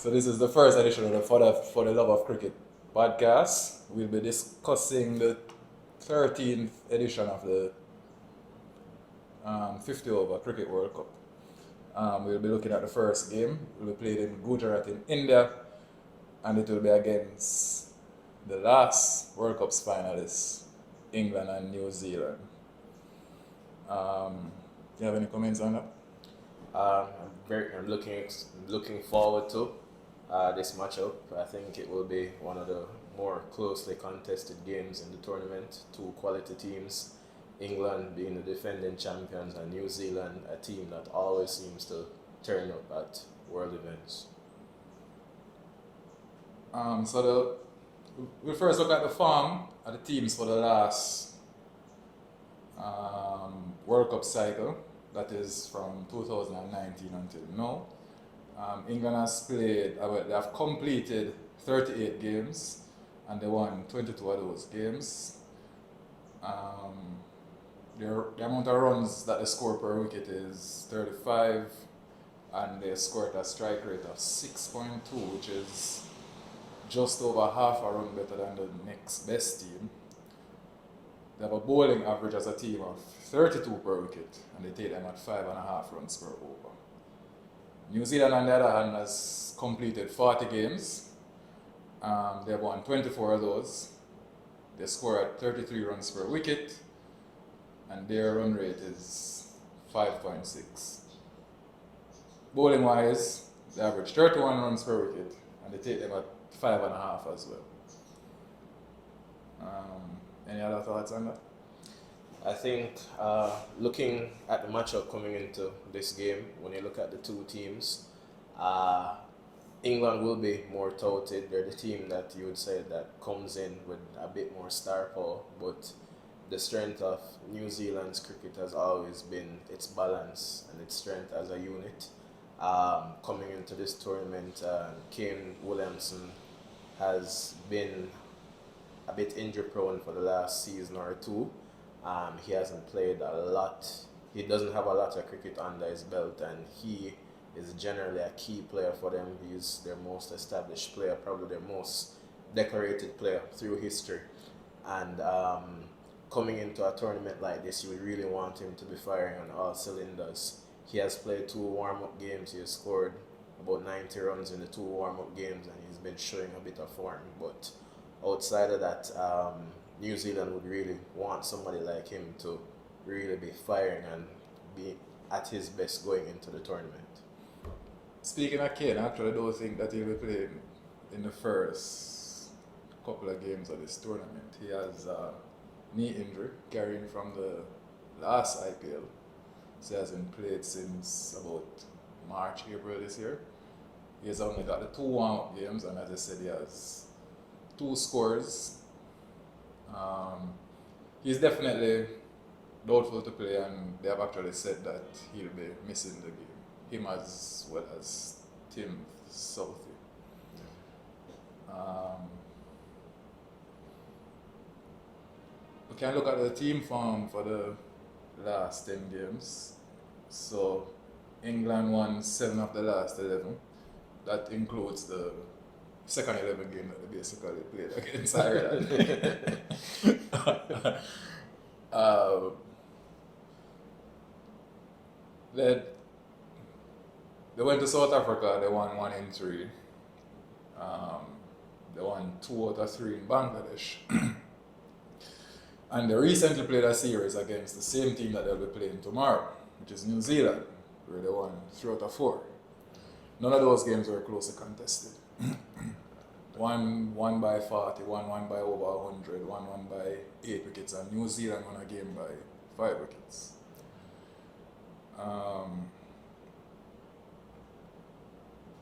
So this is the first edition of the For the Love of Cricket podcast. We'll be discussing the 13th edition of the 50 over Cricket World Cup. We'll be looking at the first game. It will be played in Gujarat in India, and it will be against the last World Cup's finalists, England and New Zealand. Do you have any comments on that? I'm looking forward to this matchup. I think it will be one of the more closely contested games in the tournament. Two quality teams, England being the defending champions, and New Zealand, a team that always seems to turn up at world events. We'll first look at the form of the teams for the last World Cup cycle, that is from 2019 until now. England has played, they have completed 38 games and they won 22 of those games. The amount of runs that they score per wicket is 35, and they scored a strike rate of 6.2, which is just over half a run better than the next best team. They have a bowling average as a team of 32 per wicket, and they take them at 5.5 runs per over. New Zealand, on the other hand, has completed 40 games. They have won 24 of those. They score at 33 runs per wicket, and their run rate is 5.6. Bowling wise, they average 31 runs per wicket, and they take them at 5.5 as well. Any other thoughts on that? I think looking at the matchup coming into this game, when you look at the two teams, England will be more touted. They're the team that you would say that comes in with a bit more star power, but the strength of New Zealand's cricket has always been its balance and its strength as a unit. Coming into this tournament, Kane Williamson has been a bit injury prone for the last season or two. He hasn't played a lot. He doesn't have a lot of cricket under his belt, and he is generally a key player for them. He's their most established player, probably their most decorated player through history. And coming into a tournament like this, you would really want him to be firing on all cylinders. He has played 2 warm-up games. He has scored about 90 runs in the 2 warm-up games, and he's been showing a bit of form. But outside of that, New Zealand would really want somebody like him to really be firing and be at his best going into the tournament. Speaking of Kane, I actually don't think that he'll be playing in the first couple of games of this tournament. He has a knee injury carrying from the last IPL. So he hasn't played since about March, April this year. He has only got the 2 warm-up games, and as I said, he has 2 scores. He's definitely doubtful to play, and they have actually said that he'll be missing the game. Him as well as Tim Southey. We can look at the team form for the last 10 games. So England won 7 of the last 11. That includes the second 11 game that they basically played against Ireland. They went to South Africa, they won 1 in 3. They won 2 out of 3 in Bangladesh. And they recently played a series against the same team that they'll be playing tomorrow, which is New Zealand, where they won 3 out of 4. None of those games were closely contested. One by 40, one by over 100, one by 8 wickets, and New Zealand won a game by 5 wickets.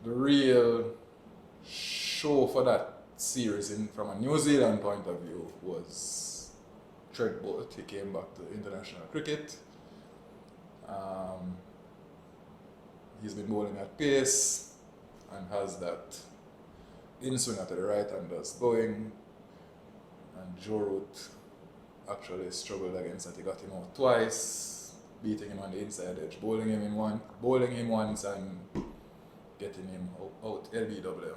The real show for that series, from a New Zealand point of view, was Trent Boult. He came back to international cricket. He's been bowling at pace and has that in-swinger to the right hand that's going. And Joe Root actually struggled against that. He got him out twice, beating him on the inside edge, bowling him once, and getting him out LBW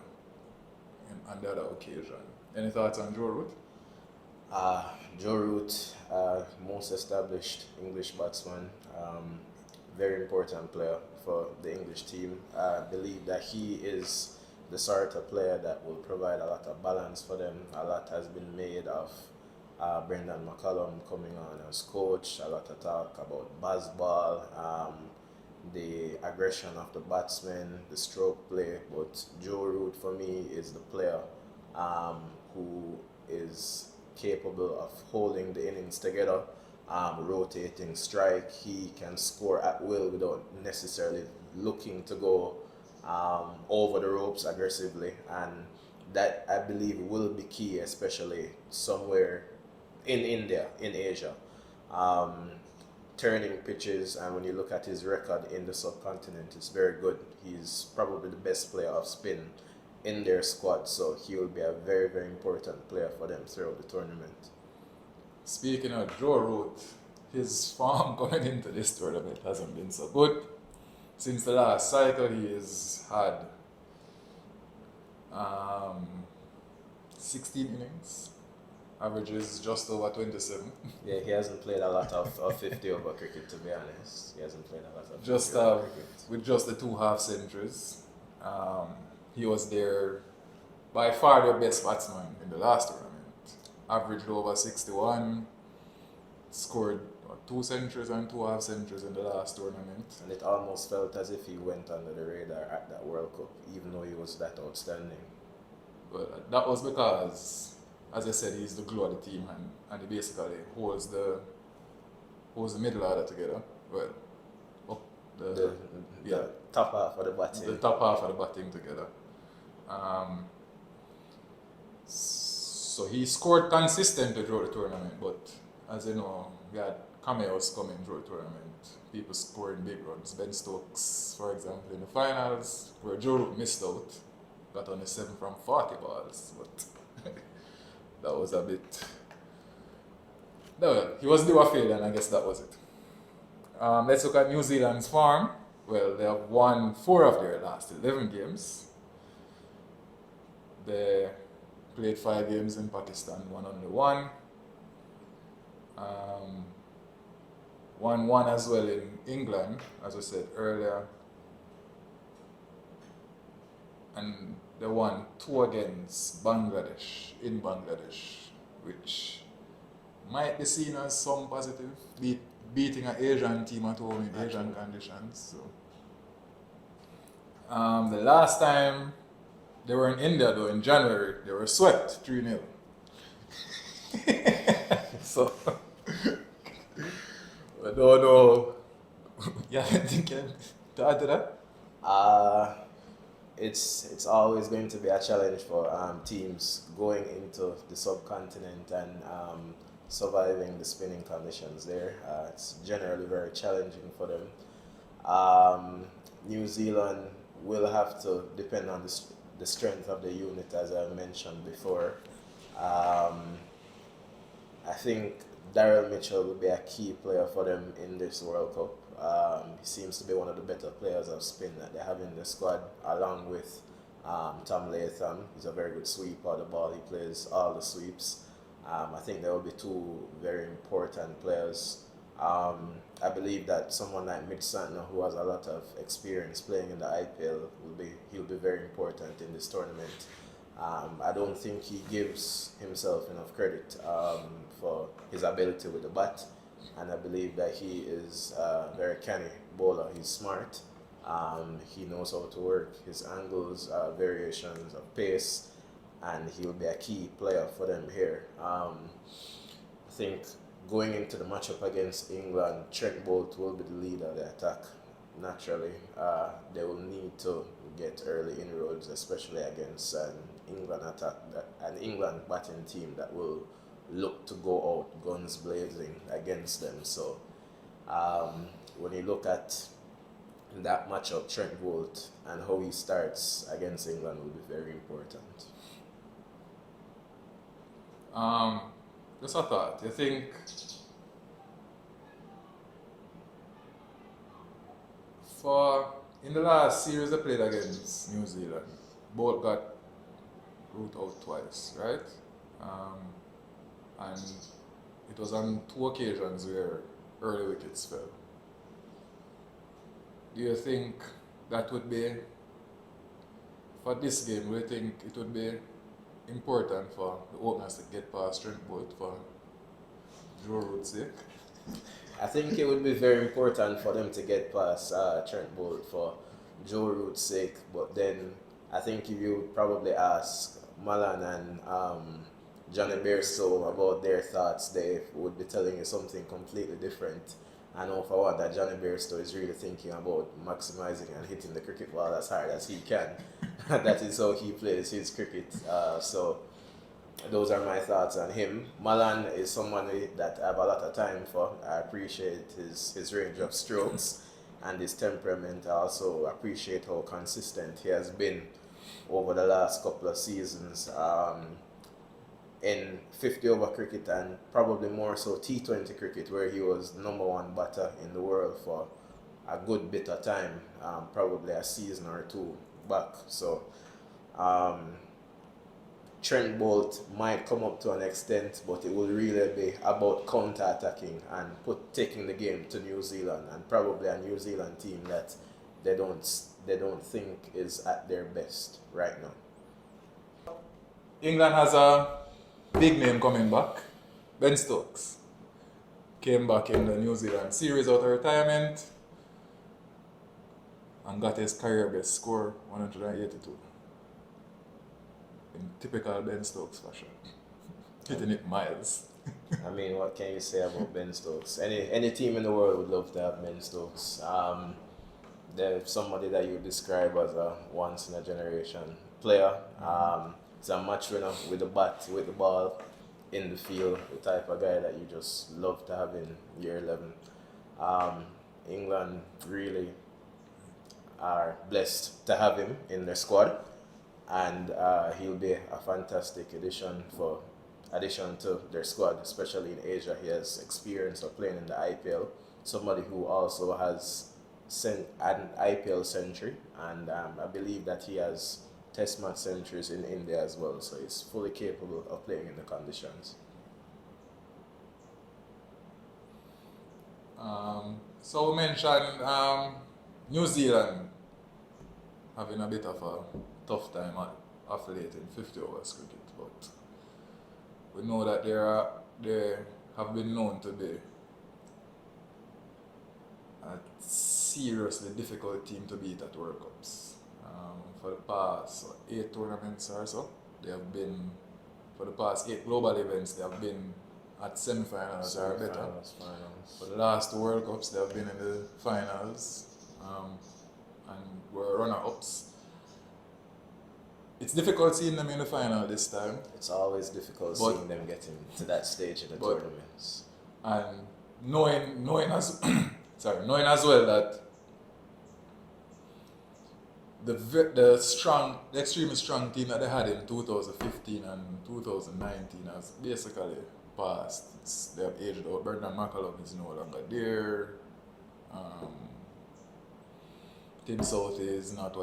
on the other occasion. Any thoughts on Joe Root? Joe Root, most established English batsman, very important player for the English team. I believe that he is the sort of player that will provide a lot of balance for them. A lot has been made of Brendan McCullum coming on as coach, a lot of talk about baseball, the aggression of the batsmen, the stroke play, but Joe Root for me is the player who is capable of holding the innings together, rotating strike. He can score at will without necessarily looking to go over the ropes aggressively, and that I believe will be key, especially somewhere in India, in Asia. Turning pitches, and when you look at his record in the subcontinent, it's very good. He's probably the best player of spin in their squad, so he will be a very, very important player for them throughout the tournament. Speaking of Joe Root, his form going into this tournament hasn't been so good. Since the last cycle, he has had 16 innings, averages just over 27. Yeah, he hasn't played a lot of 50 over cricket, to be honest. He hasn't played a lot of Just 50 over cricket. with just the 2 half centuries. He was their by far their best batsman in the last tournament. Averaged over 61, scored 2 centuries and 2 half centuries in the last tournament. And it almost felt as if he went under the radar at that World Cup, even though he was that outstanding. But that was because, as I said, he's the glue of the team, and he basically holds the middle order together. Well, up The top half of the batting. the top half of the batting together. So he scored consistently throughout the tournament, but as you know, we had cameos coming through the tournament. People scoring big runs. Ben Stokes, for example, in the finals, where Joe Root missed out, got only 7 from 40 balls, but that was a bit. No, he was due a failure, and I guess that was it. Let's look at New Zealand's form. Well, they have won 4 of their last 11 games. They played 5 games in Pakistan, won only 1. Won 1 as well in England, as I said earlier. And they won 2 against Bangladesh, in Bangladesh, which might be seen as some positive, beating an Asian team at home in Asian conditions. So, the last time they were in India, though, in January, they were swept 3-0. So, I don't know. Yeah, I think to add to that? It's always going to be a challenge for teams going into the subcontinent and surviving the spinning conditions there. It's generally very challenging for them. New Zealand will have to depend on the strength of the unit, as I mentioned before. I think Daryl Mitchell will be a key player for them in this World Cup. He seems to be one of the better players of spin that they have in the squad, along with Tom Latham. He's a very good sweeper of the ball. He plays all the sweeps. I think there will be 2 very important players. I believe that someone like Mitch Santner, who has a lot of experience playing in the IPL, he'll be very important in this tournament. I don't think he gives himself enough credit for his ability with the bat, and I believe that he is a very canny bowler. He's smart. He knows how to work his angles, variations of pace, and he'll be a key player for them here. I think going into the matchup against England, Trent Boult will be the leader of the attack. Naturally, they will need to get early inroads, especially against an England batting team that will look to go out guns blazing against them. So when you look at that matchup, Trent Boult and how he starts against England will be very important. Just a thought. You think for In the last series they played against New Zealand, both got ruled out twice, right? And it was on two occasions where early wickets fell. Do you think that would be, for this game, do you think it would be important for the openers to get past Trent Bolt for Joe Root's sake? I think it would be very important for them to get past Trent Bolt for Joe Root's sake, but then I think if you probably ask Malan and Johnny Bairstow about their thoughts, they would be telling you something completely different. I know for one that Johnny Bairstow is really thinking about maximizing and hitting the cricket ball as hard as he can. That is how he plays his cricket. So those are my thoughts on him. Malan is someone that I have a lot of time for. I appreciate his range of strokes and his temperament. I also appreciate how consistent he has been over the last couple of seasons in 50 over cricket and probably more so T20 cricket, where he was number one batter in the world for a good bit of time, probably a season or two back. So Trent Bolt might come up to an extent, but it will really be about counter-attacking and taking the game to New Zealand, and probably a New Zealand team that they don't think is at their best right now. England has a big name coming back. Ben Stokes came back in the New Zealand series out of retirement and got his career best score, 182. In typical Ben Stokes fashion. Hitting it miles. I mean, what can you say about Ben Stokes? Any team in the world would love to have Ben Stokes. They're somebody that you would describe as a once in a generation player. He's a match winner with the bat, with the ball in the field, the type of guy that you just love to have in year 11. England really are blessed to have him in their squad, and he'll be a fantastic addition to their squad, especially in Asia. He has experience of playing in the IPL, somebody who also has an IPL century, and I believe that he has Test match centuries in India as well, so he's fully capable of playing in the conditions. So we mentioned New Zealand having a bit of a tough time of late in 50 overs cricket, but we know that they have been known to be a seriously difficult team to beat at World Cups. For the past 8 tournaments or so, they have been, for the past 8 global events, they have been at semi-finals or better. Finals. For the last 2 World Cups, they have been in the finals and were runner-ups. It's difficult seeing them in the final this time. It's always difficult seeing them getting to that stage in the tournaments. And knowing as well that the extremely strong team that they had in 2015 and 2019 has basically passed. They have aged out. Brendan McCullum is no longer there. Tim South is not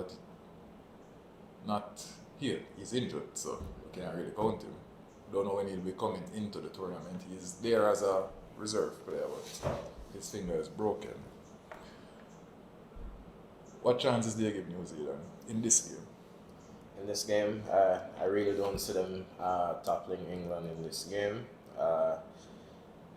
here. He's injured, so we can't really count him. Don't know when he'll be coming into the tournament. He's there as a reserve player, but his finger is broken. What chances do you give New Zealand in this game? In this game, I really don't see them toppling England in this game. I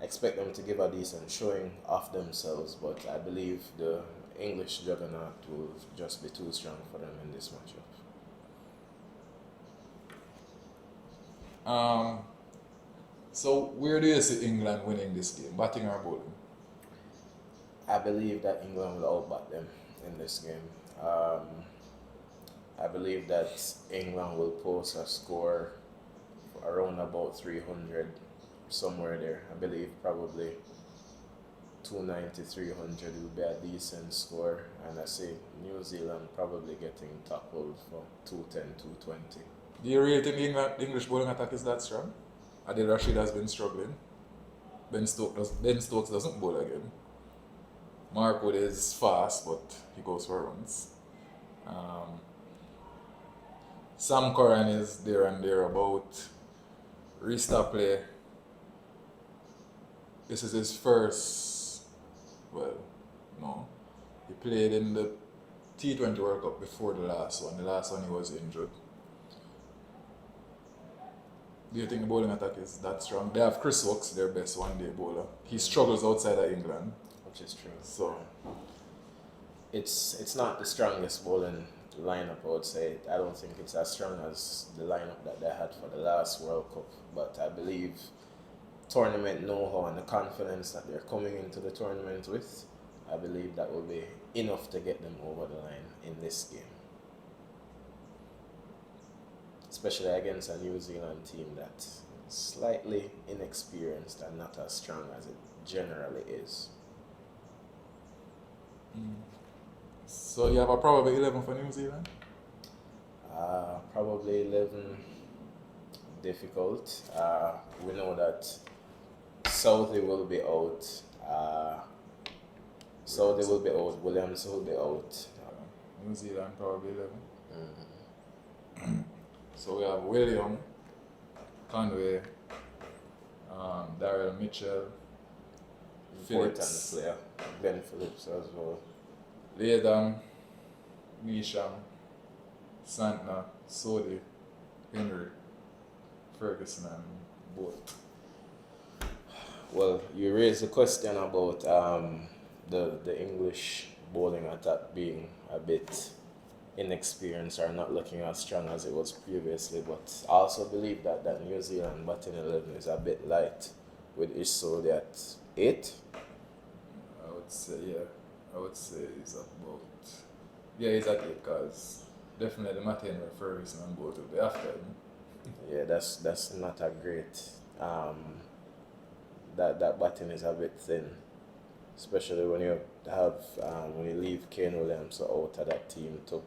expect them to give a decent showing of themselves, but I believe the English juggernaut will just be too strong for them in this matchup. So where do you see England winning this game, batting or bowling? I believe that England will outbat them in this game. I believe that England will post a score around about 300, somewhere there. I believe probably 290, 300 will be a decent score, and I see New Zealand probably getting toppled for 210, 220. Do you really think the English bowling attack is that strong? Adil Rashid has been struggling. Ben Stokes doesn't bowl again. Mark Wood is fast, but he goes for runs. Um, Sam Curran is there and there about. Restart play. This is his first. Well, no. He played in the T20 World Cup before the last one. The last one he was injured. Do you think the bowling attack is that strong? They have Chris Wokes, their best one-day bowler. He struggles outside of England. Which is true. So, It's not the strongest bowling lineup, I would say. I don't think it's as strong as the lineup that they had for the last World Cup. But I believe tournament know-how and the confidence that they're coming into the tournament with, I believe that will be enough to get them over the line in this game. Especially against a New Zealand team that's slightly inexperienced and not as strong as it generally is. so you have a probable 11 for New Zealand? Probably 11 difficult. We know that Southey will be out. Southey will be out. Williams will be out. New Zealand probably 11. Mm. So we have William, Conway, Daryl Mitchell, Important Phillips, player. Ben Phillips as well. Latham, Measham, Santner, Sodi, Henry, Ferguson, and both. Well, you raised a question about the English bowling attack being a bit inexperienced or not looking as strong as it was previously, but I also believe that New Zealand batting 11 is a bit light with Isoli at 8. I would say, yeah. I would say he's about. Yeah, he's at 8 because definitely Martin and Ferguson and both will be after him. Yeah, that's not a great. That batting is a bit thin, especially when you have when you leave Kane Williams out of that team too.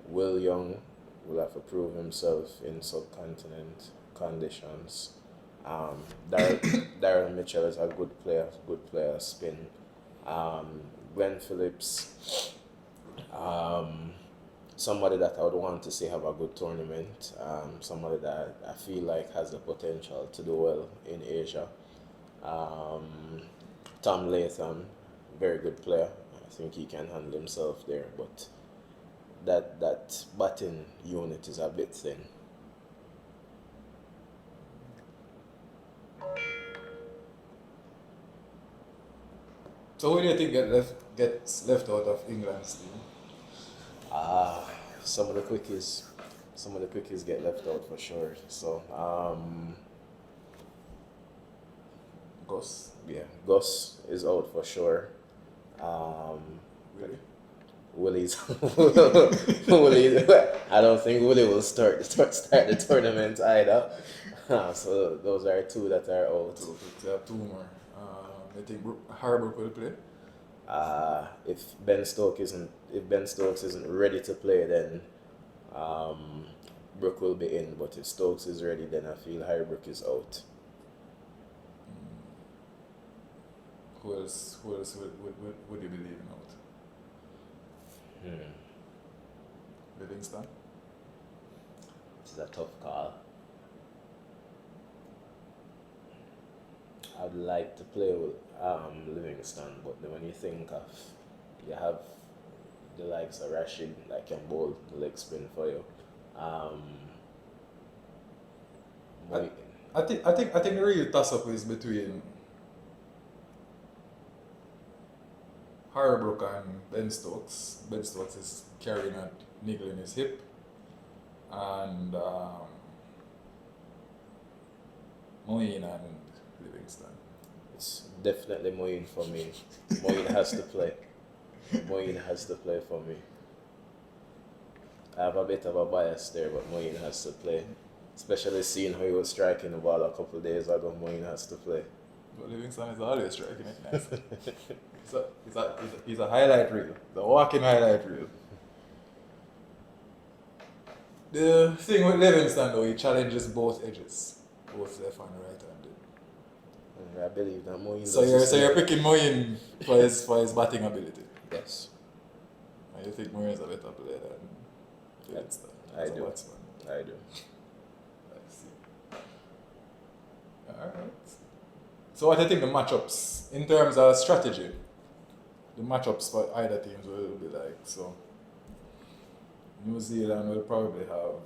Will Young will have to prove himself in subcontinent conditions. Darren Mitchell is a good player spin. Glenn Phillips, somebody that I would want to see have a good tournament, somebody that I feel like has the potential to do well in Asia. Tom Latham, very good player. I think he can handle himself there, but that batting unit is a bit thin. So what do you think gets left out of England's team? Some of the quickies get left out for sure. So Gus, yeah, Gus is out for sure. really? Willie's Willie. I don't think Willie will start the tournament either. So those are two that are out. So we have two more. I think Harbour will play. If Ben Stokes isn't ready to play, then Brook will be in. But if Stokes is ready, then I feel Highbrook is out. Who else would you be leaving out? Livingston? It's a tough call. I'd like to play with Livingston, but then when you think of, you have the likes of Rashid that can bowl the leg spin for you. I think the real toss up is between Harbrook and Ben Stokes. Ben Stokes is carrying a niggle in his hip, and Moeen and Livingston. It's definitely Moeen for me. Moeen has to play. Moeen has to play for me. I have a bit of a bias there, but Moeen has to play. Especially seeing how he was striking the ball a couple of days ago, Moeen has to play. But Livingston is always striking it nice. He's a highlight reel. The walking highlight reel. The thing with Livingston though, he challenges both edges. Both left and right-handed. And I believe that Moeen So you're picking Moeen for his batting ability. Yes. And you think Murray is a better player than Livingston I as a do. batsman? I do. I see. Alright. So what do you think the matchups, in terms of strategy, the matchups for either teams will be like? So New Zealand will probably have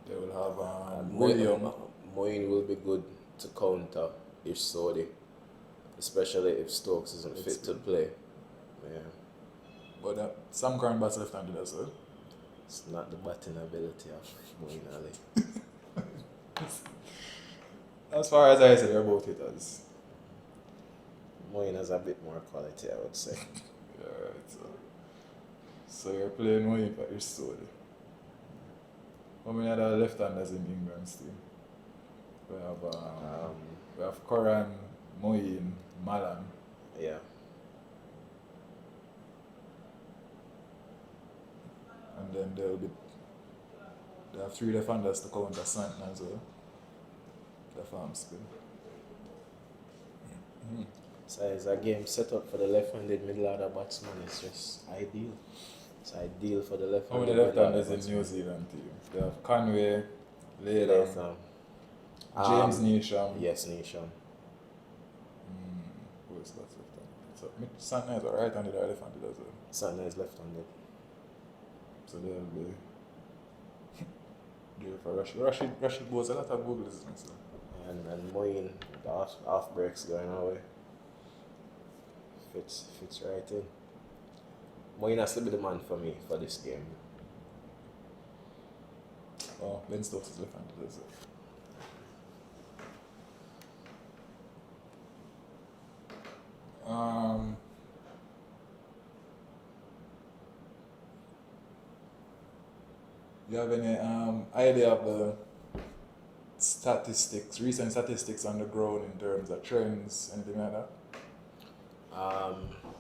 they will have William. Moeen will be good to counter Ish Sodi, especially if Stokes isn't fit to play. Yeah. But Sam Curran bats left-handed as well. It's not the batting ability of Moeen Ali. As far as I say, they're both hitters. Moeen has a bit more quality, I would say. Yeah, right. So you're playing Moeen for Ish Sodi. How many other left-handers in England's team? We have Curran, Moeen, Malan. Yeah. And then they have 3 left-handers to counter Santon as well. The farm spin. So it's a game set up for the left-handed middle order batsman. It's just ideal. It's ideal for the How left-handed many middle order left-handers in batsman. New Zealand team? They have Conway, Latham, Latham. James Neesham. Yes, Nation. Who is that left-handed? So Santon is a right-handed or left-handed as well. Santner is left-handed. So they'll be due for Rashid Bose a lot of Googles, isn't it? So. And Moeen, the off breaks going away. Fits right in. Moeen has to be the man for me for this game. Oh, Ben Stokes is left-handed as well. Do you have any idea of the recent statistics on the ground in terms of trends, anything like that?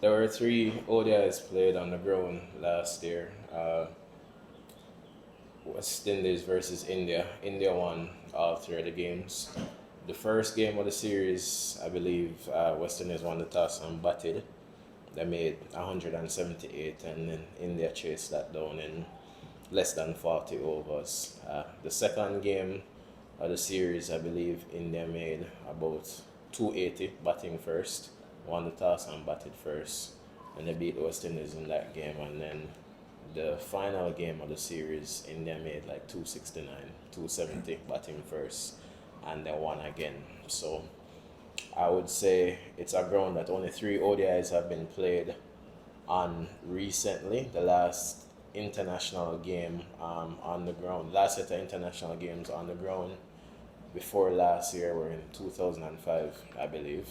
There were 3 ODIs played on the ground last year. West Indies versus India. India won all 3 of the games. The first game of the series, I believe, West Indies won the toss and batted. They made 178, and then India chased that down in less than 40 overs. The second game of the series, I believe India made about 280 batting first, won the toss and batted first, and they beat West Indies in that game. And then the final game of the series, India made like 269, 270 batting first, and they won again. So I would say it's a ground that only 3 ODIs have been played on recently. The last international game on the ground, last set of international games on the ground before last year were in 2005, I believe.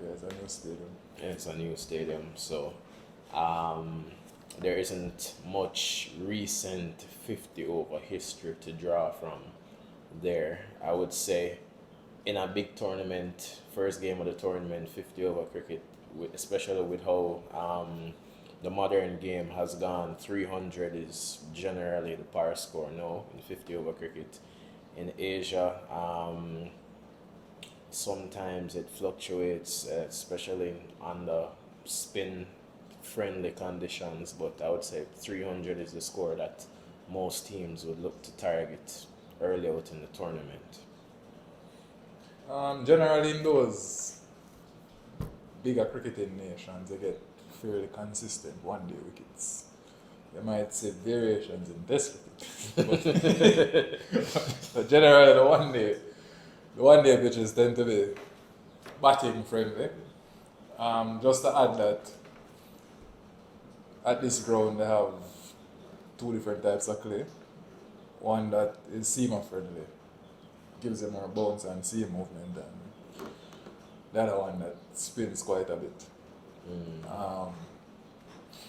Yeah, it's a new stadium. It's a new stadium, so there isn't much recent 50 over history to draw from there. I would say in a big tournament, first game of the tournament, 50 over cricket, especially with how the modern game has gone, 300 is generally the par score now in 50 over cricket. In Asia, sometimes it fluctuates, especially under spin friendly conditions, but I would say 300 is the score that most teams would look to target early out in the tournament. Generally in those bigger cricketing nations, they get fairly consistent one-day wickets. You might see variations in test cricket, but generally the one-day pitches tend to be batting friendly. Just to add that at this ground they have 2 different types of clay. One that is seamer friendly, gives you more bounce and seam movement, and the other one that spins quite a bit.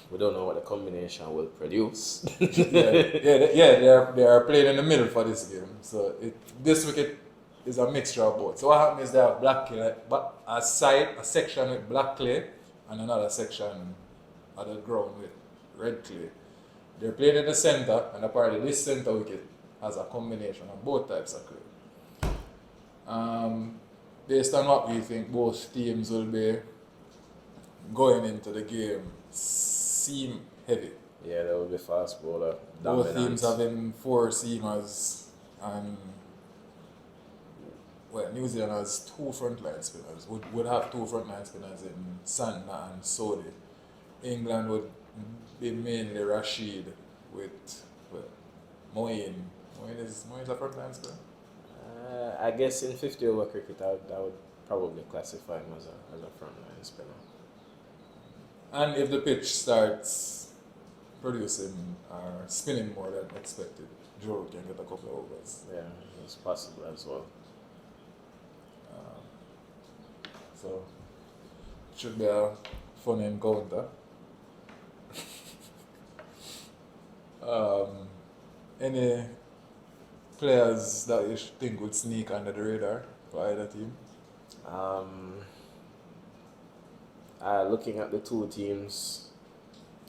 We don't know what the combination will produce. They are playing in the middle for this game. So this wicket is a mixture of both. So what happens is they have black clay, but a section with black clay, and another section of the ground with red clay. They're playing in the center, and apparently this center wicket has a combination of both types of clay. based on what we think both teams will be going into the game, seam heavy. Yeah, that would be fast bowler Both dominant. teams having four seamers, and well, New Zealand has two frontline spinners. Would have two frontline spinners in Santner and Sodi. England would be mainly Rashid with well, Moeen. Moeen is a frontline spinner. I guess in 50 over cricket, I would probably classify him as a frontline spinner. And if the pitch starts producing or spinning more than expected, Joe can get a couple of overs. Yeah, it's possible as well. So it should be a fun encounter. Any players that you think would sneak under the radar for either team? Looking at the two teams,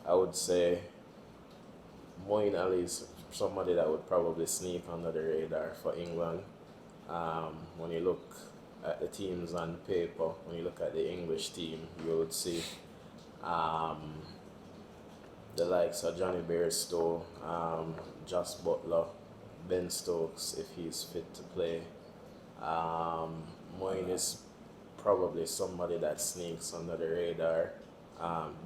I would say Moeen Ali is somebody that would probably sneak under the radar for England. When you look at the teams on paper, when you look at the English team, you would see the likes of Johnny Bairstow, Josh Butler, Ben Stokes if he's fit to play. Moeen is probably somebody that sneaks under the radar.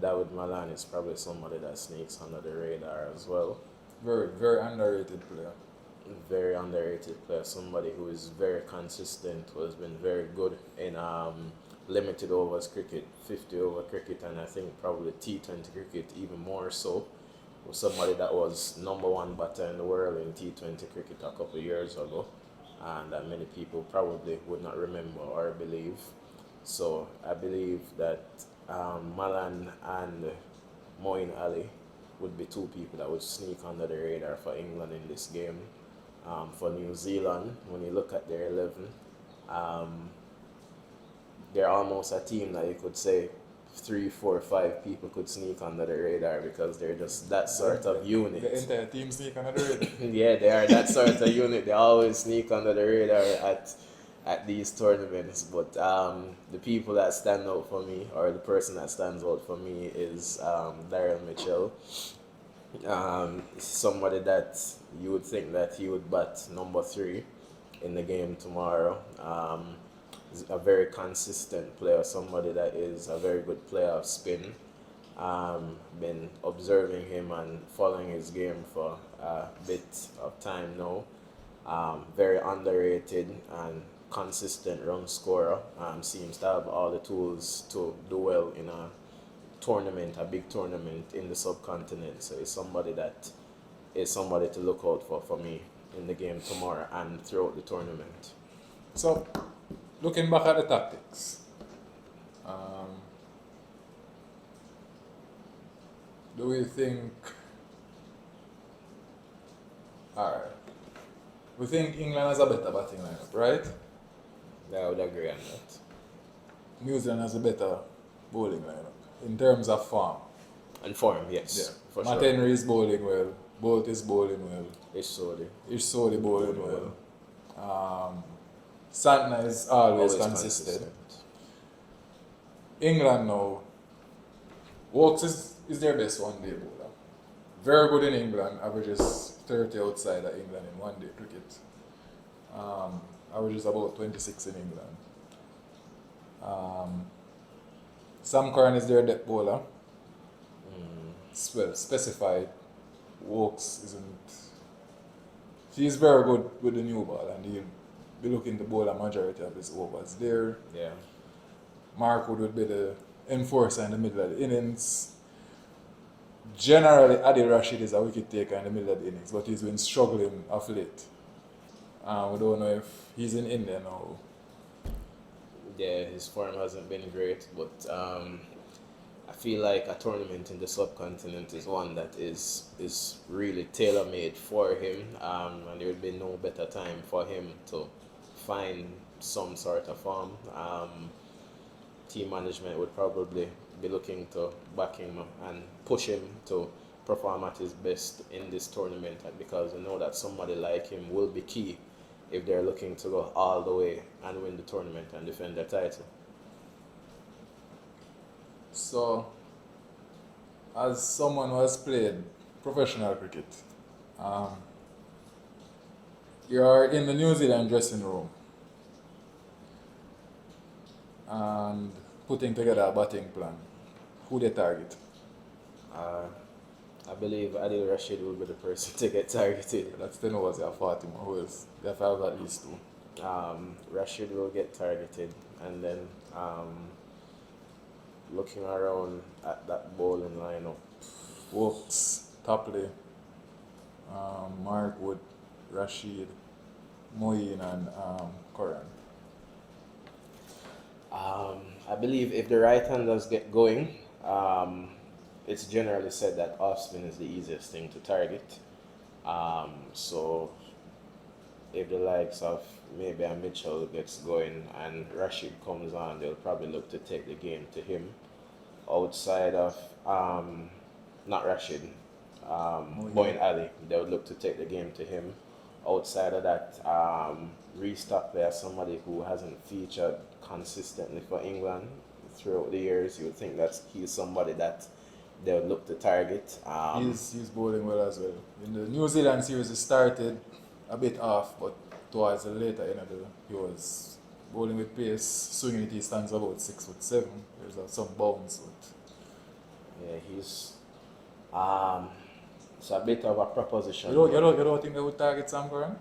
David Malan is probably somebody that sneaks under the radar as well. Very, very underrated player. Very underrated player, somebody who is very consistent, who has been very good in limited overs cricket, 50 over cricket, and I think probably T20 cricket even more so. Was somebody that was number one batter in the world in T20 cricket a couple of years ago, and that many people probably would not remember or believe. So I believe that Malan and Moeen Ali would be two people that would sneak under the radar for England in this game. For New Zealand, when you look at their 11, they're almost a team that you could say 3, 4, 5 people could sneak under the radar because they're just that sort of unit. The entire team sneak under the radar. Yeah, they are that sort of unit. They always sneak under the radar at these tournaments. But the people that stand out for me, or the person that stands out for me, is Daryl Mitchell. Somebody that you would think that he would bat number 3 in the game tomorrow. He's a very consistent player, somebody that is a very good player of spin. Been observing him and following his game for a bit of time now. Very underrated and consistent run scorer. Seems to have all the tools to do well in a tournament, a big tournament in the subcontinent. So it's somebody that is somebody to look out for me in the game tomorrow and throughout the tournament. So, looking back at the tactics, do we think? Alright, we think England has a better batting lineup, right? I would agree on that. New Zealand has a better bowling lineup in terms of form. And form, yes, for Matt sure. Henry is bowling well. Bolt is bowling well. It's Sodi. Ish Sodi bowling well. Santner is always consistent. England now, Wokes is their best one-day bowler. Very good in England, averages 30 outside of England in one-day cricket. Averages about 26 in England. Sam Curran is their depth bowler. Well, specified. Wokes isn't. He's very good with the new ball, and he'll be looking to bowl a majority of his overs there. Yeah. Mark would be the enforcer in the middle of the innings. Generally, Adil Rashid is a wicket taker in the middle of the innings, but he's been struggling of late. We don't know if he's in India now. Yeah, his form hasn't been great, but I feel like a tournament in the subcontinent is one that is really tailor-made for him, and there would be no better time for him to find some sort of form. Team management would probably be looking to back him and push him to perform at his best in this tournament, because we know that somebody like him will be key if they're looking to go all the way and win the tournament and defend their title. So, as someone who has played professional cricket, um, you're in the New Zealand dressing room and putting together a batting plan. Who they target? Uh, I believe Adil Rashid will be the person to get targeted. That's 10 overs, you have 40 more. Who else? They have to have at least two. Rashid will get targeted, and then looking around at that bowling lineup, Wokes, Tapley, Mark Wood, Rashid, Moeen, and Curran. I believe if the right-handers get going, it's generally said that off-spin is the easiest thing to target. So if the likes of maybe a Mitchell gets going and Rashid comes on, they'll probably look to take the game to him. Outside of, not Rashid, Moeen Ali, they would look to take the game to him. Outside of that, Restock there, somebody who hasn't featured consistently for England throughout the years. You would think that he's somebody that they would look to target. He's bowling well as well. In the New Zealand series, he started a bit off, but towards the later end of he was bowling with pace, swinging it, he stands about 6'7". There's some bounce. But Yeah, he's it's a bit of a proposition. you don't think they would target Sam Curran?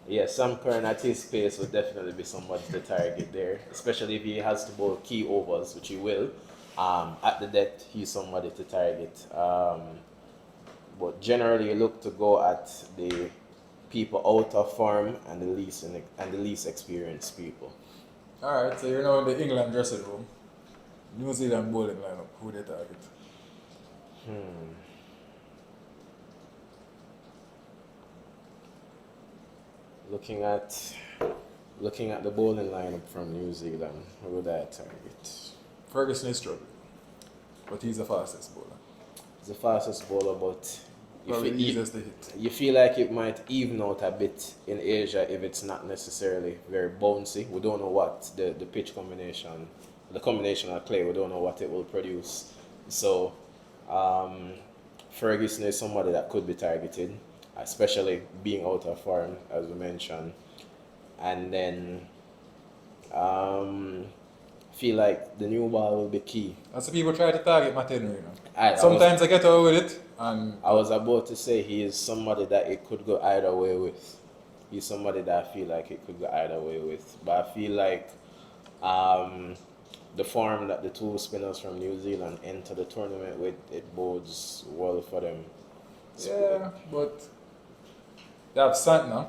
Yeah, Sam Curran at his pace would definitely be somebody to target there, especially if he has to bowl key overs, which he will. At the death, he's somebody to target. But generally, you look to go at the people out of form and the least experienced people. Alright, so you're now in the England dressing room. New Zealand bowling lineup, who they target? Looking at the bowling lineup from New Zealand, who would I target? Ferguson is struggling, but he's the fastest bowler. He's the fastest bowler, but Probably the easiest to hit. you feel like it might even out a bit in Asia if it's not necessarily very bouncy. We don't know what the pitch combination, the combination of clay, we don't know what it will produce. So Ferguson is somebody that could be targeted, especially being out of form, as we mentioned. And then feel like the new ball will be key. And so people try to target Matt Henry, you know. Sometimes I get away with it, and I was about to say he is somebody that it could go either way with. He's somebody that I feel like it could go either way with. But I feel like the form that the two spinners from New Zealand enter the tournament with, it bodes well for them. yeah, but they have Santner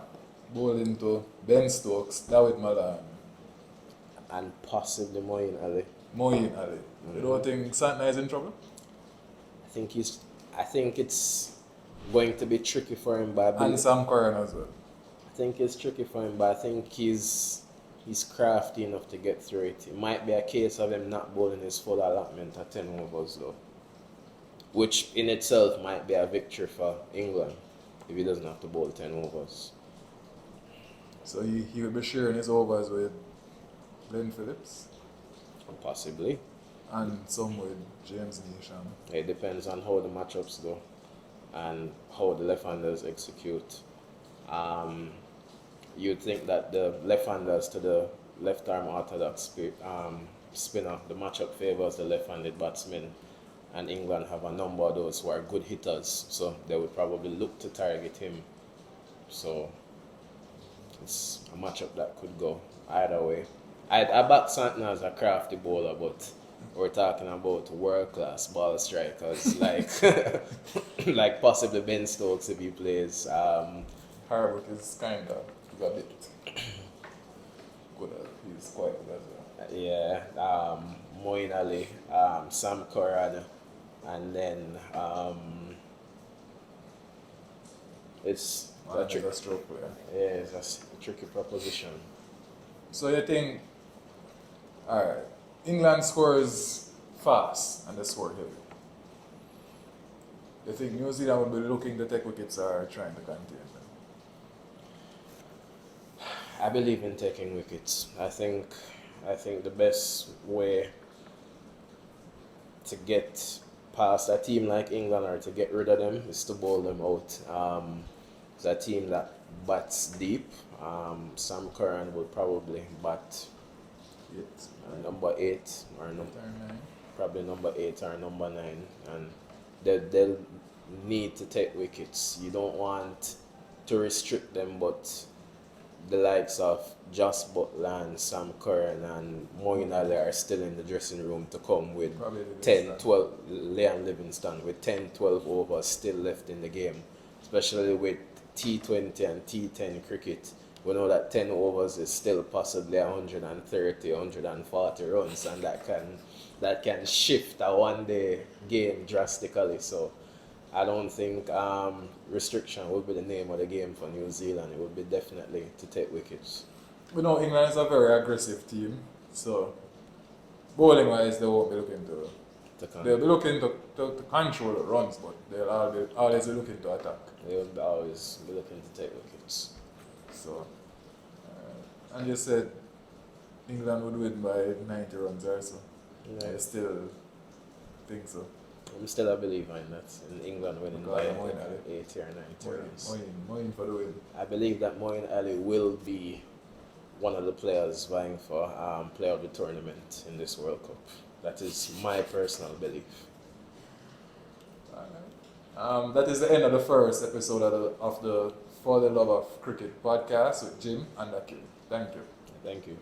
bowling to Ben Stokes, David Malan, And possibly Moeen Ali. Moeen Ali. You don't think Santner is in trouble? I think it's going to be tricky for him, but And Sam Curran as well. I think it's tricky for him, but I think he's crafty enough to get through it. It might be a case of him not bowling his full allotment at 10 overs though, which in itself might be a victory for England if he doesn't have to bowl 10 overs. So he will be sharing his overs with Glenn Phillips Possibly. and some with James Neesham. It depends on how the matchups go and how the left-handers execute. You'd think that the left-handers to the left-arm orthodox spinner, the matchup favors the left-handed batsman, and England have a number of those who are good hitters, so they would probably look to target him. So it's a matchup that could go either way. I back Santner as a crafty bowler, but we're talking about world-class ball strikers like like possibly Ben Stokes if he plays. Harwood is kind of a bit good. He's quite good as well. Yeah, Moeen Ali, Sam Curran, and then it's a He's a stroke player. yeah, it's a tricky proposition. So you think, alright, England scores fast and they score heavy. You think New Zealand would be looking to take wickets or trying to contain them? I believe in taking wickets. I think the best way to get past a team like England or to get rid of them is to bowl them out. It's a team that bats deep. Sam Curran will probably bat It. number 8 or Turn 9. probably number 8 or number 9, and they'll need to take wickets. You don't want to restrict them, but the likes of Joss Butler and Sam Curran and Moeen Ali are still in the dressing room to come with Probably 10, 12, Liam Livingston with 10, 12 overs still left in the game, especially with T20 and T10 cricket. We know that 10 overs is still possibly 130, 140 runs, and that can shift a one-day game drastically. So I don't think restriction will be the name of the game for New Zealand. It would be definitely to take wickets. We know England is a very aggressive team, so bowling wise they won't be looking to. They'll be looking to control the runs, but they'll always be looking to attack. They will always be looking to take wickets. So, and you said England would win by 90 runs or so. Yeah. I still think so. I'm still a believer in that, in England winning by Because Moeen Ali. 80 or 90 runs. Moeen for the win. I believe that Moeen Ali will be one of the players vying for player of the tournament in this World Cup. That is my personal belief. That is the end of the first episode of the For the Love of Cricket podcast with Jim and Akim. Thank you. Thank you.